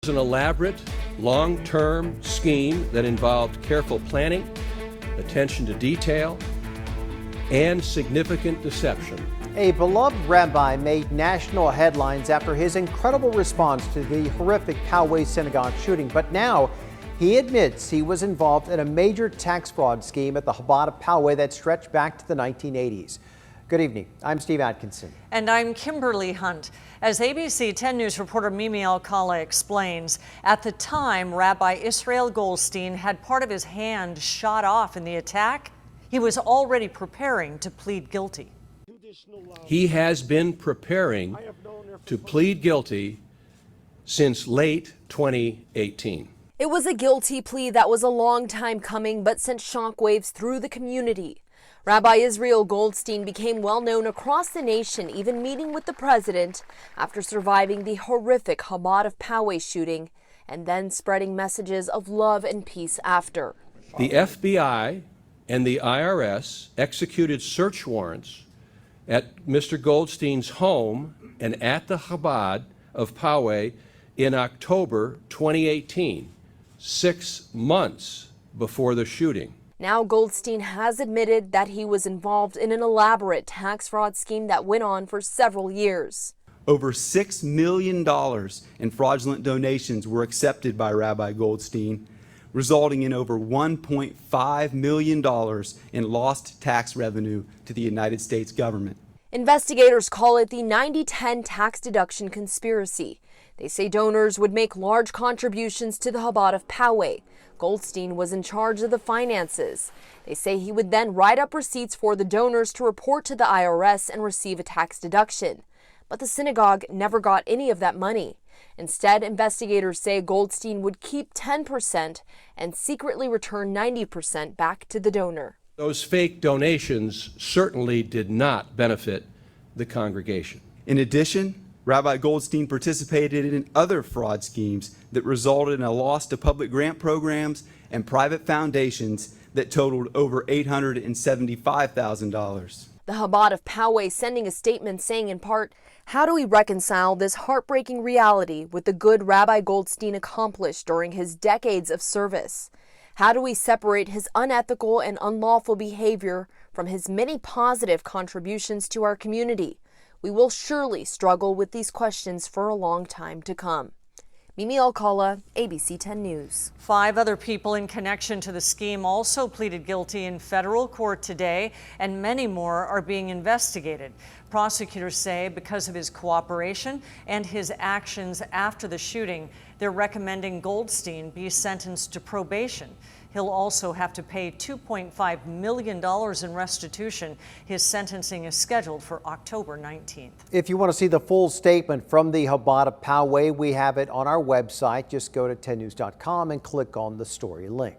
It was an elaborate, long-term scheme that involved careful planning, attention to detail, and significant deception. A beloved rabbi made national headlines after his incredible response to the horrific Poway synagogue shooting. But now he admits he was involved in a major tax fraud scheme at the Chabad of Poway that stretched back to the 1980s. Good evening. I'm Steve Atkinson. And I'm Kimberly Hunt. As ABC 10 News reporter Mimi Alcala explains, at the time Rabbi Israel Goldstein had part of his hand shot off in the attack, he was already preparing to plead guilty. He has been preparing to plead guilty since late 2018. It was a guilty plea that was a long time coming but sent shockwaves through the community. Rabbi Israel Goldstein became well known across the nation, even meeting with the president after surviving the horrific Chabad of Poway shooting and then spreading messages of love and peace after. The FBI and the IRS executed search warrants at Mr. Goldstein's home and at the Chabad of Poway in October 2018, 6 months before the shooting. Now Goldstein has admitted that he was involved in an elaborate tax fraud scheme that went on for several years. Over $6 million in fraudulent donations were accepted by Rabbi Goldstein, resulting in over $1.5 million in lost tax revenue to the United States government. Investigators call it the 90-10 tax deduction conspiracy. They say donors would make large contributions to the Chabad of Poway. Goldstein was in charge of the finances. They say he would then write up receipts for the donors to report to the IRS and receive a tax deduction. But the synagogue never got any of that money. Instead, investigators say Goldstein would keep 10% and secretly return 90% back to the donor. Those fake donations certainly did not benefit the congregation. In addition, Rabbi Goldstein participated in other fraud schemes that resulted in a loss to public grant programs and private foundations that totaled over $875,000. The Chabad of Poway sending a statement saying in part, "How do we reconcile this heartbreaking reality with the good Rabbi Goldstein accomplished during his decades of service? How do we separate his unethical and unlawful behavior from his many positive contributions to our community? We will surely struggle with these questions for a long time to come." Mimi Alcala, ABC 10 News. 5 other people in connection to the scheme also pleaded guilty in federal court today, and many more are being investigated. Prosecutors say because of his cooperation and his actions after the shooting, they're recommending Goldstein be sentenced to probation. He'll also have to pay $2.5 million in restitution. His sentencing is scheduled for October 19th. If you want to see the full statement from the Chabad of Poway, we have it on our website. Just go to 10news.com and click on the story link.